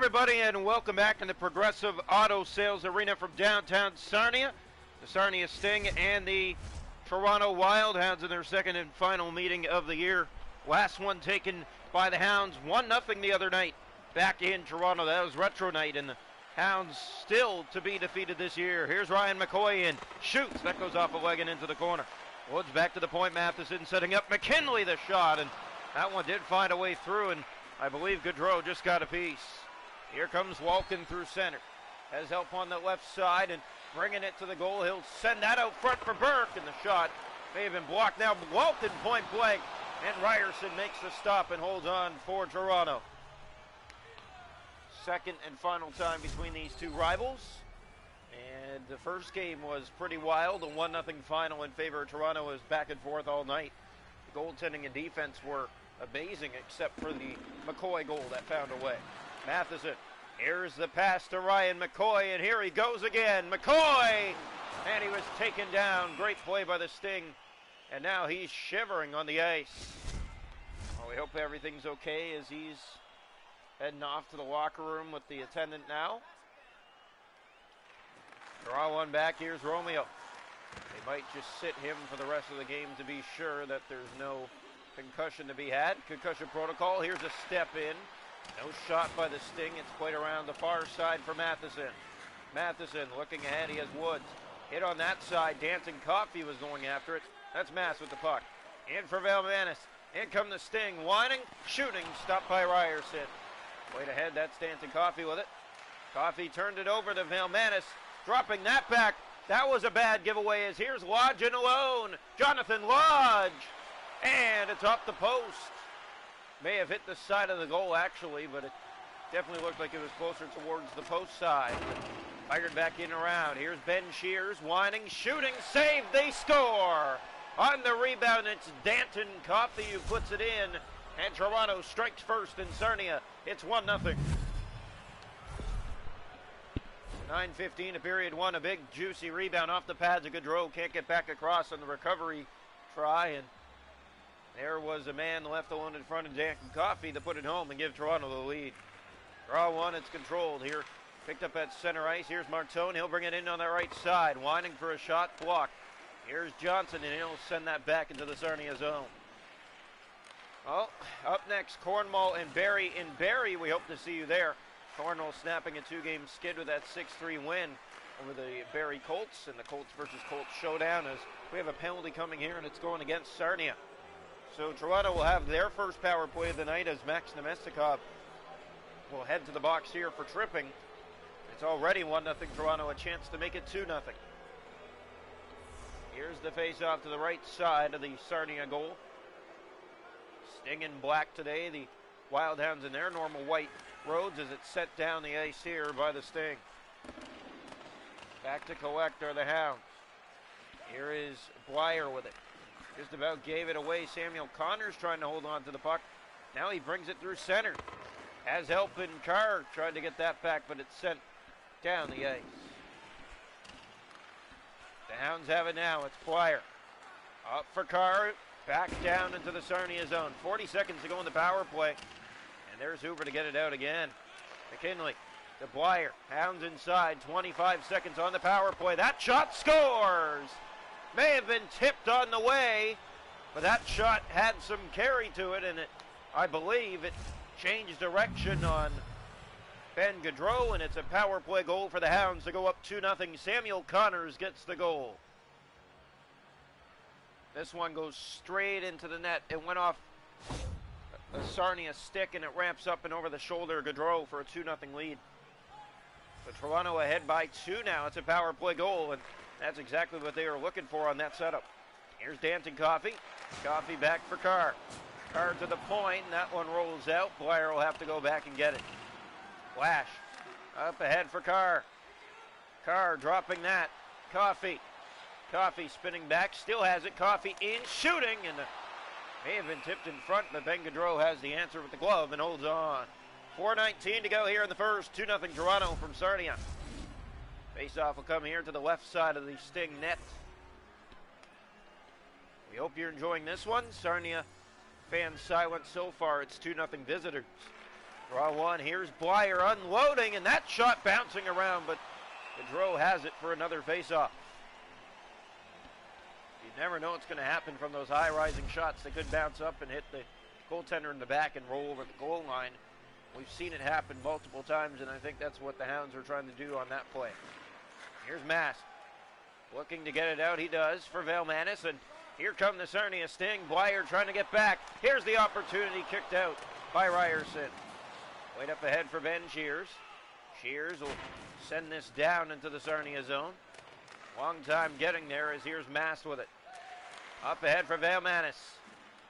everybody, and welcome back in the Progressive Auto Sales Arena from downtown Sarnia. The Sarnia Sting and the Toronto Wildhounds in their second and final meeting of the year. Last one taken by the Hounds, 1-0 the other night back in Toronto. That was retro night, and the Hounds still to be defeated this year. Here's Ryan McCoy and shoots. That goes off a leg and into the corner. Woods back to the point. Matheson setting up McKinley the shot, and that one did find a way through, and I believe Gaudreau just got a piece. Here comes Walken through center. Has help on the left side and bringing it to the goal. He'll send that out front for Burke, and the shot may have been blocked. Now Walken point blank, and Ryerson makes the stop and holds on for Toronto. Second and final time between these two rivals. And the first game was pretty wild. A 1-0 final in favor of Toronto was back and forth all night. The goaltending and defense were amazing except for the McCoy goal that found a way. Matheson, here's the pass to Ryan McCoy, and here he goes again. McCoy! And he was taken down. Great play by the Sting. And now he's shivering on the ice. Well, we hope everything's okay as he's heading off to the locker room with the attendant now. Draw one back. Here's Romeo. They might just sit him for the rest of the game to be sure that there's no concussion to be had. Concussion protocol. Here's a step in. No shot by the Sting. It's played around the far side for Matheson. Matheson looking ahead. He has Woods. Hit on that side. Dancing Coffey was going after it. That's Mass with the puck. In for Valmanis. In come the Sting. Whining, shooting. Stopped by Ryerson. Played ahead. That's Dancing Coffey with it. Coffey turned it over to Valmanis. Dropping that back. That was a bad giveaway as here's Lodge in alone. Jonathan Lodge. And it's off the post. May have hit the side of the goal actually, but it definitely looked like it was closer towards the post side. Fired back in around. Here's Ben Shears, whining, shooting, save, they score! On the rebound, it's Danton Coffey who puts it in, and Toronto strikes first in Sarnia. It's 1-0. 9:15 to period one, a big juicy rebound off the pads of Gaudreau. Can't get back across on the recovery try, and there was a man left alone in front of Danton Coffey to put it home and give Toronto the lead. Draw one, it's controlled here. Picked up at center ice. Here's Martone. He'll bring it in on the right side. Whining for a shot, blocked. Here's Johnson, and he'll send that back into the Sarnia zone. Well, up next, Cornwall and Barrie. In Barrie, we hope to see you there. Cornwall snapping a 2-game skid with that 6-3 win over the Barrie Colts, and the Colts versus Colts showdown as we have a penalty coming here, and it's going against Sarnia. So Toronto will have their first power play of the night as Max Nemestikov will head to the box here for tripping. It's already 1-0 Toronto, a chance to make it 2-0. Here's the face-off to the right side of the Sarnia goal. Sting in black today, the Wildhounds in their normal white roads as it's set down the ice here by the Sting. Back to collect are the Hounds. Here is Blyer with it. Just about gave it away. Samuel Connors trying to hold on to the puck. Now he brings it through center. Has help in Carr. Tried to get that back, but it's sent down the ice. The Hounds have it now. It's Blyer. Up for Carr. Back down into the Sarnia zone. 40 seconds to go in the power play. And there's Hoover to get it out again. McKinley to Blyer. Hounds inside. 25 seconds on the power play. That shot scores! May have been tipped on the way, but that shot had some carry to it, and I believe it changed direction on Ben Gaudreau, and it's a power play goal for the Hounds to go up 2-0. Samuel Connors gets the goal. This one goes straight into the net. It went off a Sarnia stick, and it ramps up and over the shoulder of Gaudreau for a 2-0 lead. So Toronto ahead by 2 now. It's a power play goal, and that's exactly what they were looking for on that setup. Here's Danton Coffey. Coffey back for Carr. Carr to the point, and that one rolls out. Blyer will have to go back and get it. Flash. Up ahead for Carr. Carr dropping that. Coffey. Coffey spinning back. Still has it. Coffey in, shooting, and may have been tipped in front, but Ben Gaudreau has the answer with the glove and holds on. 4:19 to go here in the first. 2-0 Toronto from Sarnia. Face-off will come here to the left side of the Sting net. We hope you're enjoying this one. Sarnia fans silent so far. It's 2-0 visitors. Draw one. Here's Blyer unloading, and that shot bouncing around, but Gaudreau has it for another faceoff. You never know what's going to happen from those high-rising shots. They could bounce up and hit the goaltender in the back and roll over the goal line. We've seen it happen multiple times, and I think that's what the Hounds are trying to do on that play. Here's Mass. Looking to get it out. He does for Velmanis, and here come the Sarnia Sting. Blyer trying to get back. Here's the opportunity, kicked out by Ryerson. Wait up ahead for Ben Shears. Shears will send this down into the Sarnia zone. Long time getting there as here's Mass with it. Up ahead for Velmanis.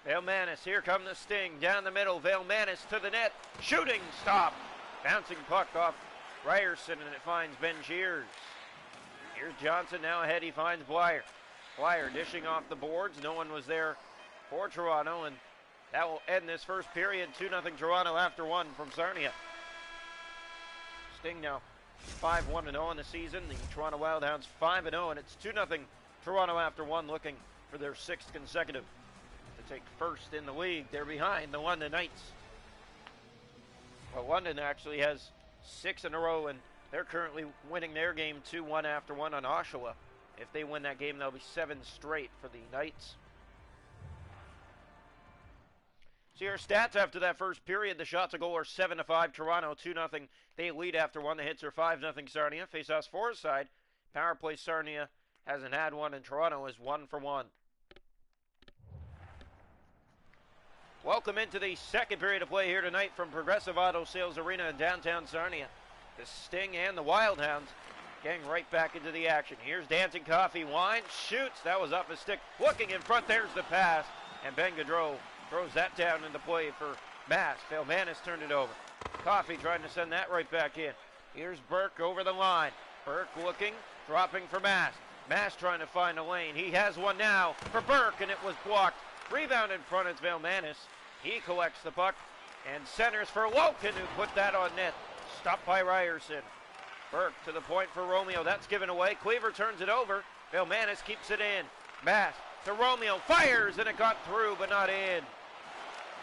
Velmanis, here come the Sting. Down the middle, Velmanis to the net. Shooting stop. Bouncing puck off Ryerson, and it finds Ben Shears. Here's Johnson now ahead. He finds Blyer. Blyer dishing off the boards. No one was there for Toronto, and that will end this first period. 2-0 Toronto after one from Sarnia. Sting now 5-1-0 in the season. The Toronto Wildhounds 5-0, and it's 2-0 Toronto after one, looking for their sixth consecutive to take first in the league. They're behind the London Knights. Well, London actually has 6 in a row, and they're currently winning their game 2-1 after one on Oshawa. If they win that game, they'll be 7 straight for the Knights. See our stats after that first period. The shots a goal are 7-5 Toronto, 2-0. They lead after one. The hits are 5-0 Sarnia. Face-offs for side. Power play Sarnia hasn't had one, and Toronto is 1 for 1. Welcome into the second period of play here tonight from Progressive Auto Sales Arena in downtown Sarnia. The Sting and the Wildhounds getting right back into the action. Here's Dancing Coffee. Wine shoots. That was off his stick. Looking in front. There's the pass. And Ben Gaudreau throws that down into play for Mass. Velmanis turned it over. Coffee trying to send that right back in. Here's Burke over the line. Burke looking. Dropping for Mass. Mass trying to find a lane. He has one now for Burke, and it was blocked. Rebound in front. It's Velmanis. He collects the puck and centers for Woken, who put that on net. Stopped by Ryerson. Burke to the point for Romeo. That's given away. Cleaver turns it over. Velmanis keeps it in. Mass to Romeo. Fires, and it got through, but not in.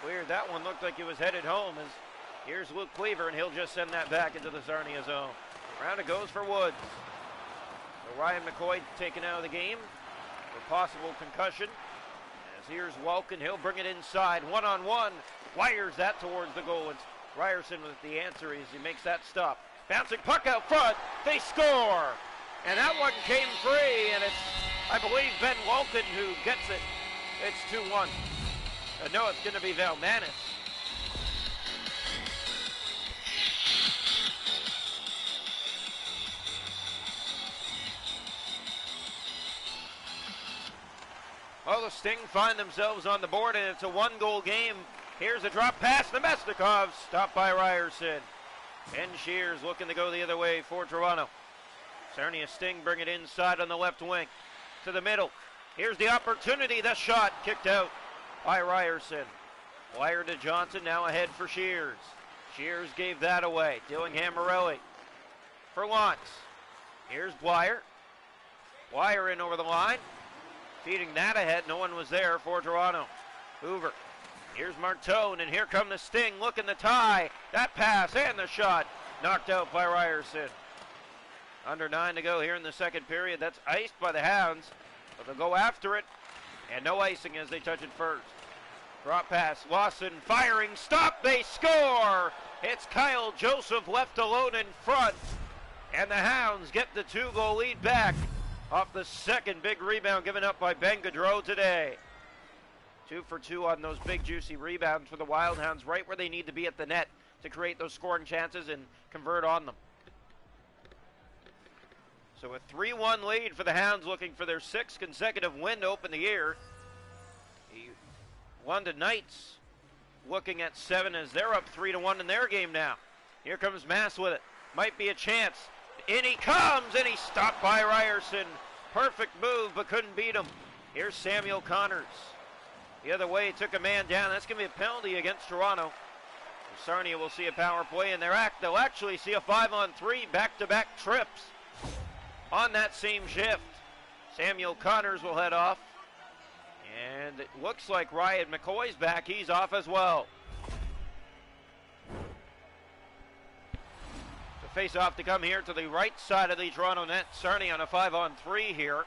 Weird. That one looked like it was headed home. As here's Luke Cleaver, and he'll just send that back into the Sarnia zone. Round it goes for Woods. So Ryan McCoy taken out of the game for possible concussion. As here's Welkin. He'll bring it inside. One-on-one. Wires that towards the goal. It's Ryerson with the answer as he makes that stop. Bouncing puck out front. They score. And that one came free, and it's, I believe, Ben Welkin who gets it. It's 2-1. No, it's going to be Velmanis. Well, the Sting find themselves on the board, and it's a one-goal game. Here's a drop pass. Nemestikov stopped by Ryerson. Ben Shears looking to go the other way for Toronto. Sarnia Sting bring it inside on the left wing to the middle. Here's the opportunity. The shot kicked out by Ryerson. Blyer to Johnson, now ahead for Shears. Shears gave that away. Dillingham Morelli for Lantz. Here's Blyer. Blyer in over the line. Feeding that ahead. No one was there for Toronto. Hoover. Here's Martone, and here come the Sting looking to tie. That pass and the shot knocked out by Ryerson. Under 9 to go here in the second period. That's iced by the Hounds, but they'll go after it, and no icing as they touch it first. Drop pass. Lawson firing. Stop. They score. It's Kyle Joseph left alone in front, and the Hounds get the 2-goal lead back off the second big rebound given up by Ben Gaudreau today. 2 for 2 on those big juicy rebounds for the Wildhounds, right where they need to be at the net to create those scoring chances and convert on them. So a 3-1 lead for the Hounds, looking for their 6th consecutive win to open the year. The London Knights looking at 7 as they're up 3-1 in their game now. Here comes Mass with it. Might be a chance. In he comes, and he's stopped by Ryerson. Perfect move, but couldn't beat him. Here's Samuel Connors. The other way, took a man down. That's going to be a penalty against Toronto. Sarnia will see a power play in their act. They'll actually see a 5-on-3 back-to-back trips on that same shift. Samuel Connors will head off. And it looks like Ryan McCoy's back. He's off as well. The face-off to come here to the right side of the Toronto net. Sarnia on a 5-on-3 here.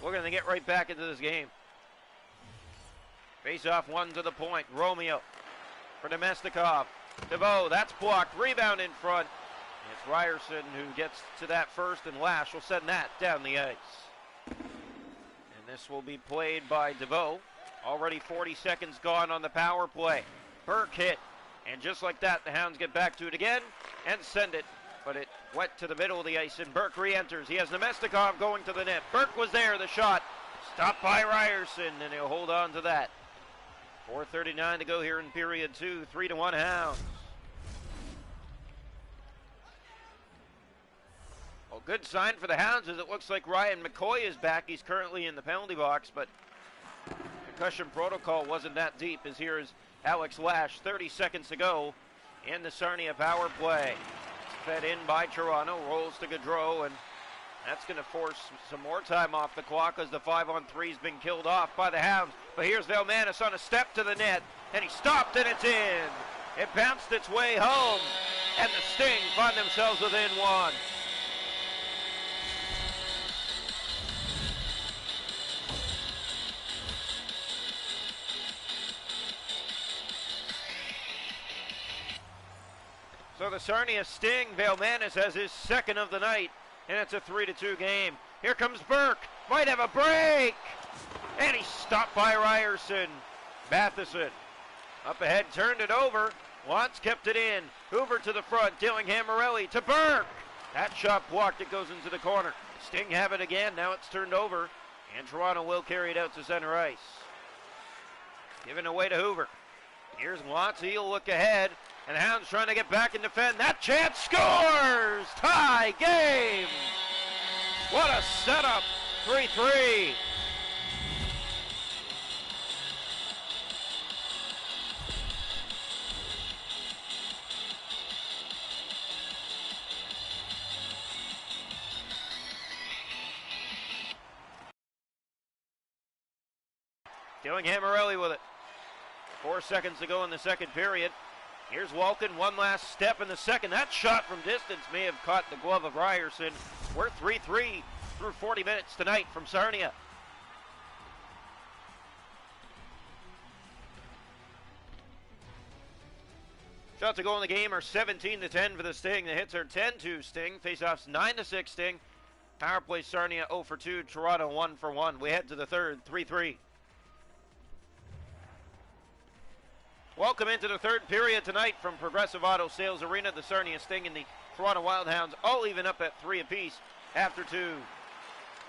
We're going to get right back into this game. Face-off one to the point. Romeo for Nemestikov. DeVoe, that's blocked. Rebound in front. It's Ryerson who gets to that first, and Lash will send that down the ice. And this will be played by DeVoe. Already 40 seconds gone on the power play. Burke hit. And just like that, the Hounds get back to it again and send it. But it went to the middle of the ice, and Burke re-enters. He has Nemestikov going to the net. Burke was there, the shot. Stopped by Ryerson, and he'll hold on to that. 4:39 to go here in period 2. 3-1 Hounds. Well, good sign for the Hounds is it looks like Ryan McCoy is back. He's currently in the penalty box, but concussion protocol wasn't that deep, as here is Alex Lash. 30 seconds to go in the Sarnia power play. It's fed in by Toronto, rolls to Gaudreau, and that's going to force some more time off the clock as the 5-on-3's been killed off by the Hounds. But here's Velmanis on a step to the net, and he stopped, and it's in. It bounced its way home, and the Sting find themselves within one. So the Sarnia Sting, Velmanis has his second of the night, and it's a 3-2 game. Here comes Burke, might have a break, and he's stopped by Ryerson. Matheson up ahead, turned it over. Watts kept it in. Hoover to the front, Dillingham Morelli to Burke. That shot blocked, it goes into the corner. Sting have it again, now it's turned over, and Toronto will carry it out to center ice. Given away to Hoover. Here's Watts, he'll look ahead, and Hounds trying to get back and defend. That chance, scores! Tie game! What a setup! 3-3. Dillingham Morelli with it. 4 seconds to go in the second period. Here's Walken, one last step in the second. That shot from distance may have caught the glove of Ryerson. We're 3-3 through 40 minutes tonight from Sarnia. Shots to go in the game are 17-10 for the Sting. The hits are 10-2 Sting. Faceoffs 9-6 Sting. Power play Sarnia 0 for 2. Toronto 1 for 1. We head to the third, 3-3. Welcome into the third period tonight from Progressive Auto Sales Arena. The Sarnia Sting and the Toronto Wildhounds all even up at 3 apiece after 2.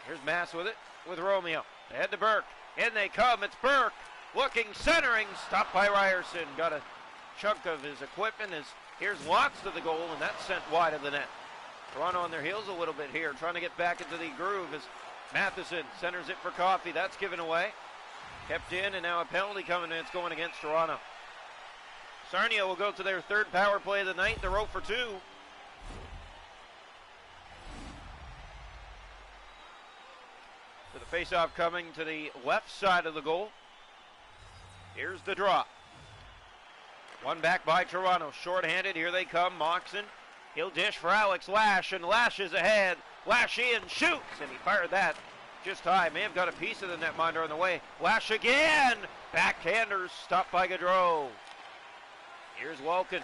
Here's Mass with it, with Romeo. Ahead to Burke. In they come. It's Burke. Looking, centering. Stopped by Ryerson. Got a chunk of his equipment. Here's Watts to the goal, and that's sent wide of the net. Toronto on their heels a little bit here, trying to get back into the groove as Matheson centers it for Coffey. That's given away. Kept in, and now a penalty coming in. It's going against Toronto. Sarnia will go to their third power play of the night. They're 0 for 2. So the faceoff coming to the left side of the goal. Here's the draw. One back by Toronto. Short-handed. Here they come. Moxon. He'll dish for Alex Lash, and Lash is ahead. Lash in, shoots, and he fired that just high. May have got a piece of the netminder on the way. Lash again. Backhanders stopped by Gaudreau. Here's Walken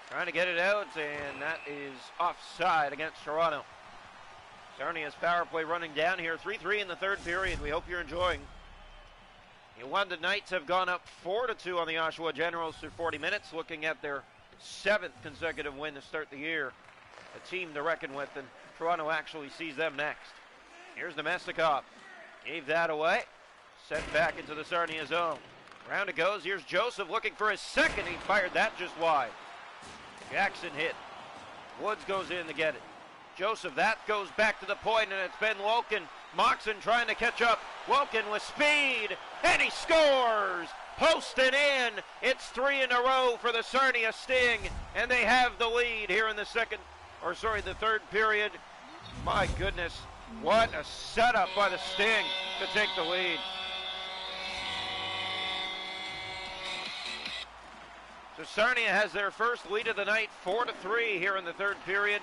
trying to get it out, and that is offside against Toronto. Sarnia's power play running down here. 3-3 in the third period. We hope you're enjoying. The London Knights have gone up 4-2 on the Oshawa Generals through 40 minutes, looking at their 7th consecutive win to start the year. A team to reckon with, and Toronto actually sees them next. Here's Nemestikov. Gave that away. Sent back into the Sarnia zone. Round it goes. Here's Joseph looking for his second. He fired that just wide. Jackson hit. Woods goes in to get it. Joseph, that goes back to the point, and it's Ben Wolken. Moxon trying to catch up. Wolken with speed, and he scores! Posted in. It's 3 in a row for the Sarnia Sting, and they have the lead here in the the third period. My goodness, what a setup by the Sting to take the lead. Sarnia has their first lead of the night, 4-3 here in the third period.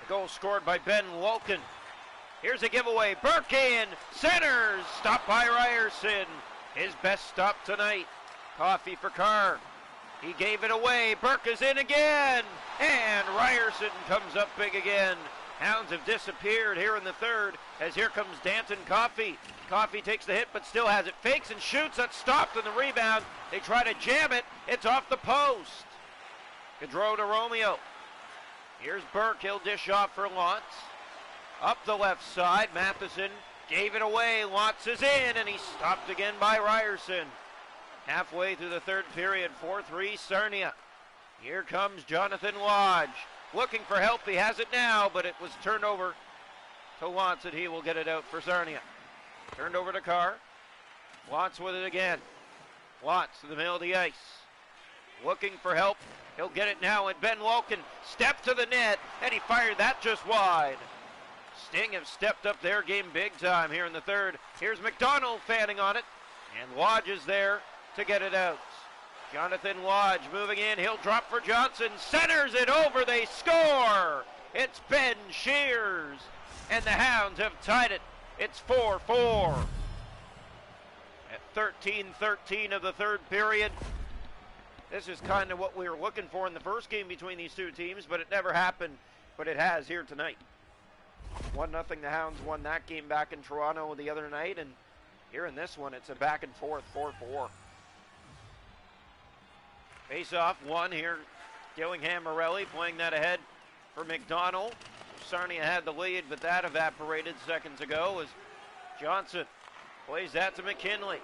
The goal scored by Ben Wolken. Here's a giveaway. Burke in, centers, stopped by Ryerson. His best stop tonight. Coffey for Carr. He gave it away. Burke is in again. And Ryerson comes up big again. Hounds have disappeared here in the third as here comes Danton Coffey. Coffey takes the hit but still has it. Fakes and shoots. That's stopped in the rebound. They try to jam it. It's off the post. Gaudreau to Romeo. Here's Burke. He'll dish off for Lantz. Up the left side. Matheson gave it away. Lantz is in and he's stopped again by Ryerson. Halfway through the third period, 4-3 Sarnia. Here comes Jonathan Lodge. Looking for help, he has it now, but it was turned over to Lantz, and he will get it out for Sarnia. Turned over to Carr. Lantz with it again. Lantz to the middle of the ice. Looking for help. He'll get it now, and Ben Wolken stepped to the net, and he fired that just wide. Sting have stepped up their game big time here in the third. Here's McDonald fanning on it, and Lodge is there to get it out. Jonathan Lodge moving in. He'll drop for Johnson. Centers it over. They score. It's Ben Shears. And the Hounds have tied it. It's 4-4. At 13-13 of the third period. This is kind of what we were looking for in the first game between these two teams, but it never happened. But it has here tonight. 1-0. The Hounds won that game back in Toronto the other night. And here in this one, it's a back and forth 4-4. Face-off one here. Dillingham Morelli playing that ahead for McDonald. Sarnia had the lead, but that evaporated seconds ago as Johnson plays that to McKinley.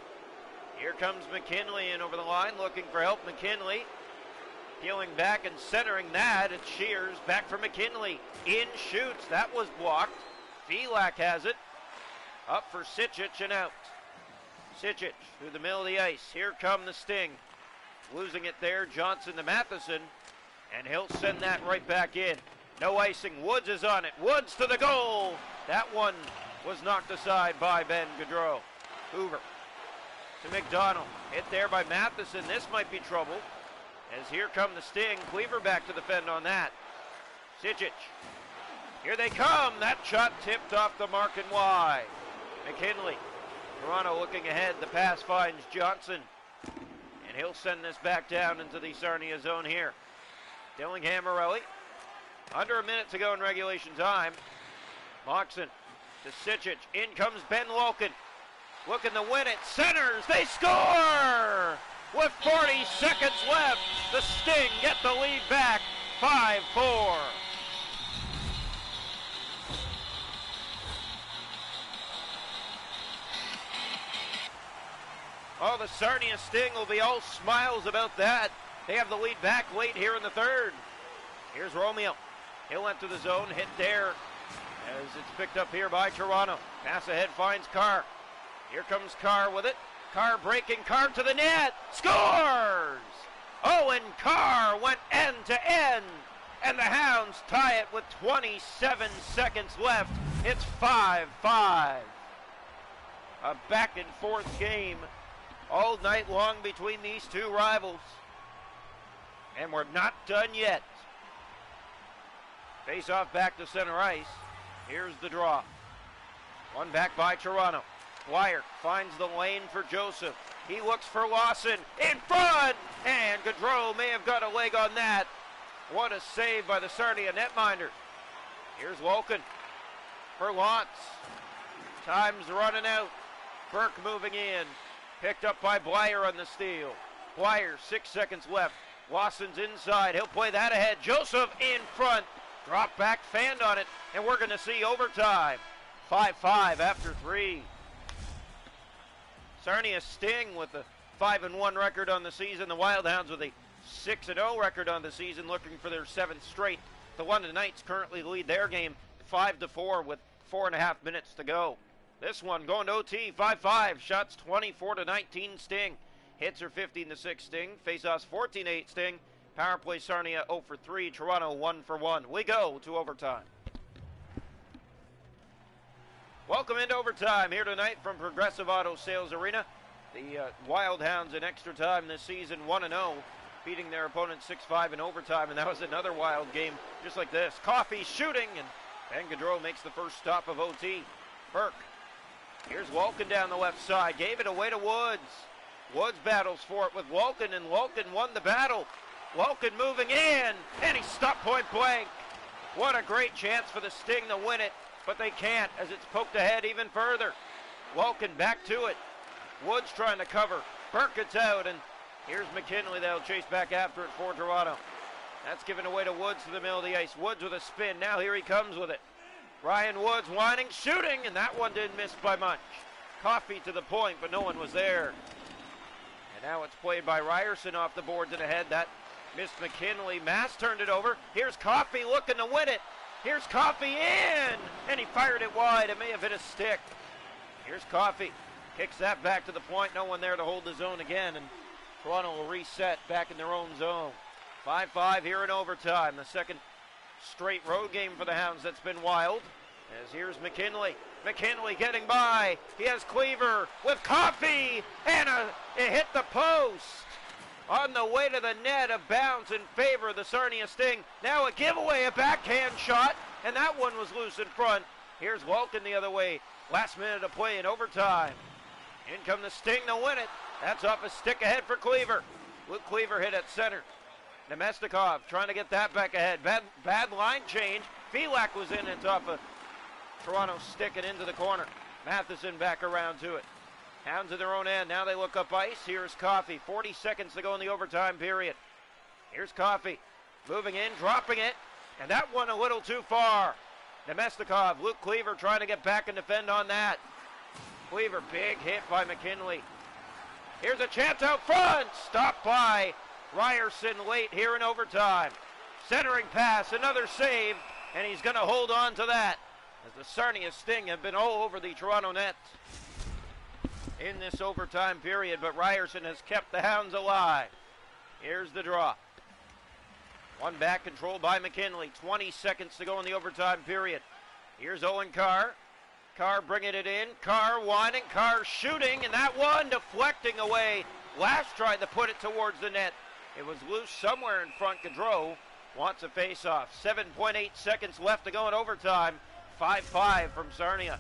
Here comes McKinley in over the line looking for help. McKinley peeling back and centering that. It's Shears back for McKinley. In shoots. That was blocked. Felak has it. Up for Sicic and out. Sicic through the middle of the ice. Here come the Sting. Losing it there, Johnson to Matheson, and he'll send that right back in. No icing, Woods is on it. Woods to the goal. That one was knocked aside by Ben Gaudreau. Hoover to McDonald. Hit there by Matheson. This might be trouble, as here come the Sting. Cleaver back to defend on that. Sicic. Here they come. That shot tipped off the mark and wide. McKinley. Toronto looking ahead. The pass finds Johnson. And he'll send this back down into the Sarnia zone here. Dillingham Morelli. Under a minute to go in regulation time. Moxon to Sicic. In comes Ben Wolken. Looking to win it. Centers. They score! With 40 seconds left, the Sting get the lead back. 5-4. Oh, the Sarnia Sting will be all smiles about that. They have the lead back late here in the third. Here's Romeo. He'll enter the zone, hit there as it's picked up here by Toronto. Pass ahead finds Carr. Here comes Carr with it. Carr breaking, Carr to the net. Scores! Owen Carr went end to end. And the Hounds tie it with 27 seconds left. It's 5-5. A back and forth game all night long between these two rivals. And we're not done yet. Face off back to center ice. Here's the draw. One back by Toronto. Dwyer finds the lane for Joseph. He looks for Lawson in front. And Gaudreau may have got a leg on that. What a save by the Sarnia netminder. Here's Wolken for Lantz. Time's running out. Burke moving in. Picked up by Blyer on the steal. Blyer, 6 seconds left. Lawson's inside. He'll play that ahead. Joseph in front. Drop back, fanned on it, and we're going to see overtime. 5-5 after 3. Sarnia Sting with a 5-1 record on the season. The Wildhounds with a 6-0 record on the season, looking for their 7th straight. The London Knights currently lead their game 5-4 with 4.5 minutes to go. This one going to OT, 5-5. Shots 24-19 Sting. Hits are 15-6 Sting. Faceoffs 14-8 Sting. Power play Sarnia 0 for 3. Toronto 1 for 1. We go to overtime. Welcome into overtime here tonight from Progressive Auto Sales Arena. The Wildhounds in extra time this season 1-0. beating their opponent 6-5 in overtime, and that was another wild game just like this. Coffey shooting, and Ben Gaudreau makes the first stop of OT. Burke. Here's Walken down the left side. Gave it away to Woods. Woods battles for it with Walken, and Walken won the battle. Walken moving in, and he stopped point blank. What a great chance for the Sting to win it, but they can't as it's poked ahead even further. Walken back to it. Woods trying to cover. Burke gets out, and here's McKinley. They'll chase back after it for Toronto. That's given away to Woods to the middle of the ice. Woods with a spin. Now here he comes with it. Ryan Woods whining, shooting, and that one didn't miss by much. Coffey to the point, but no one was there. And now it's played by Ryerson off the boards and ahead. That missed McKinley. Mass turned it over. Here's Coffey looking to win it. Here's Coffey in, and he fired it wide. It may have hit a stick. Here's Coffey. Kicks that back to the point. No one there to hold the zone again, and Toronto will reset back in their own zone. 5-5 here in overtime. The second straight road game for the Hounds that's been wild. As here's McKinley. McKinley getting by. He has Cleaver with Coffey, and it hit the post. On the way to the net, a bounce in favor of the Sarnia Sting. Now a giveaway, a backhand shot, and that one was loose in front. Here's Walken the other way. Last minute of play in overtime. In come the Sting to win it. That's off a stick ahead for Cleaver. Luke Cleaver hit at center. Nemestikov trying to get that back ahead. Bad line change. Felak was in. It's off a Toronto stick and into the corner. Matheson back around to it. Hounds in their own end. Now they look up ice. Here's Coffey. 40 seconds to go in the overtime period. Here's Coffey. Moving in, dropping it. And that one a little too far. Nemestikov, Luke Cleaver trying to get back and defend on that. Cleaver, big hit by McKinley. Here's a chance out front. Stopped by Ryerson late here in overtime. Centering pass, another save, and he's going to hold on to that as the Sarnia Sting have been all over the Toronto net in this overtime period, but Ryerson has kept the Hounds alive. Here's the draw. One back controlled by McKinley. 20 seconds to go in the overtime period. Here's Owen Carr. Carr bringing it in. Carr winding. Carr shooting, and that one deflecting away. Lash tried to put it towards the net. It was loose somewhere in front. Gaudreau wants a face-off. 7.8 seconds left to go in overtime. 5-5 from Sarnia.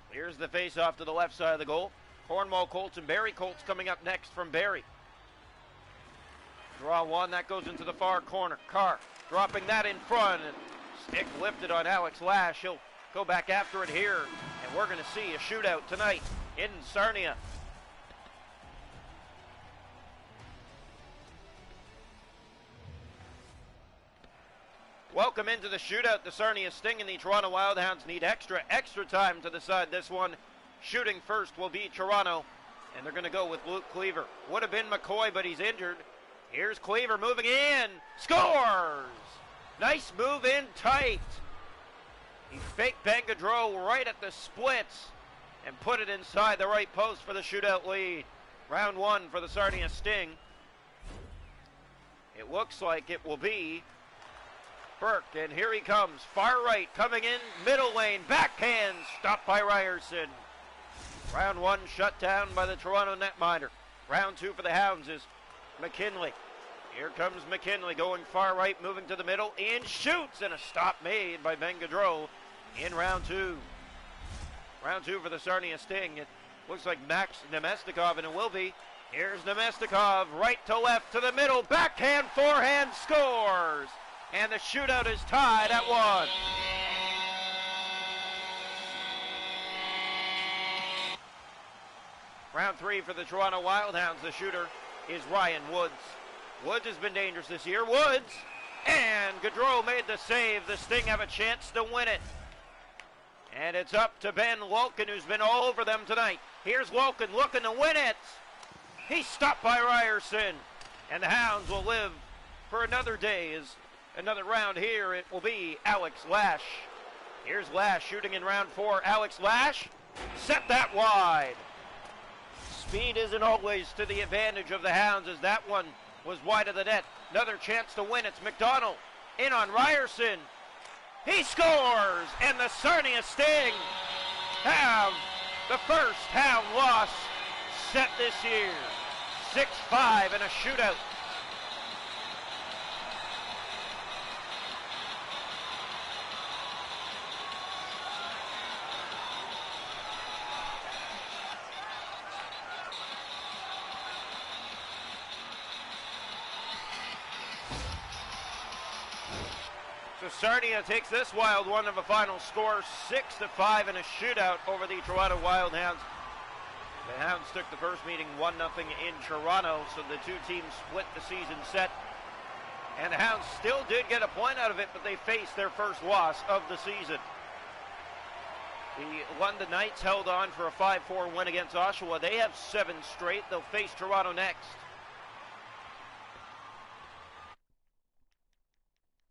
Here's the face-off to the left side of the goal. Cornwall Colts and Barrie Colts coming up next from Barrie. Draw one, that goes into the far corner. Carr dropping that in front, and stick lifted on Alex Lash. He'll go back after it here, and we're going to see a shootout tonight in Sarnia. Welcome into the shootout. The Sarnia Sting and the Toronto Wildhounds need extra time to decide this one. Shooting first will be Toronto, and they're going to go with Luke Cleaver. Would have been McCoy, but he's injured. Here's Cleaver moving in. Scores! Nice move in tight. He faked Ben Gaudreau right at the splits and put it inside the right post for the shootout lead. Round one for the Sarnia Sting. It looks like it will be Burke, and here he comes. Far right, coming in, middle lane, backhand, stopped by Ryerson. Round one shut down by the Toronto netminder. Round two for the Hounds is McKinley. Here comes McKinley going far right, moving to the middle, and shoots, and a stop made by Ben Gaudreau in round two. Round two for the Sarnia Sting. It looks like Max Nemestikov, and it will be. Here's Nemestikov, right to left to the middle, backhand, forehand, scores! And the shootout is tied at 1. Round three for the Toronto Wildhounds. The shooter is Ryan Woods. Woods has been dangerous this year. Woods! And Gaudreau made the save. The Sting have a chance to win it. And it's up to Ben Walken, who's been all over them tonight. Here's Walken looking to win it. He's stopped by Ryerson. And the Hounds will live for another day. Another round here, it will be Alex Lash. Here's Lash shooting in round four. Alex Lash, set that wide. Speed isn't always to the advantage of the Hounds, as that one was wide of the net. Another chance to win. It's McDonald in on Ryerson. He scores, and the Sarnia Sting have the first Hound loss set this year. 6-5 in a shootout. So Sarnia takes this Wild one of a final score, 6-5 in a shootout over the Toronto Wild Hounds. The Hounds took the first meeting 1-0 in Toronto, so the two teams split the season set. And the Hounds still did get a point out of it, but they faced their first loss of the season. The London Knights held on for a 5-4 win against Oshawa. They have 7 straight. They'll face Toronto next.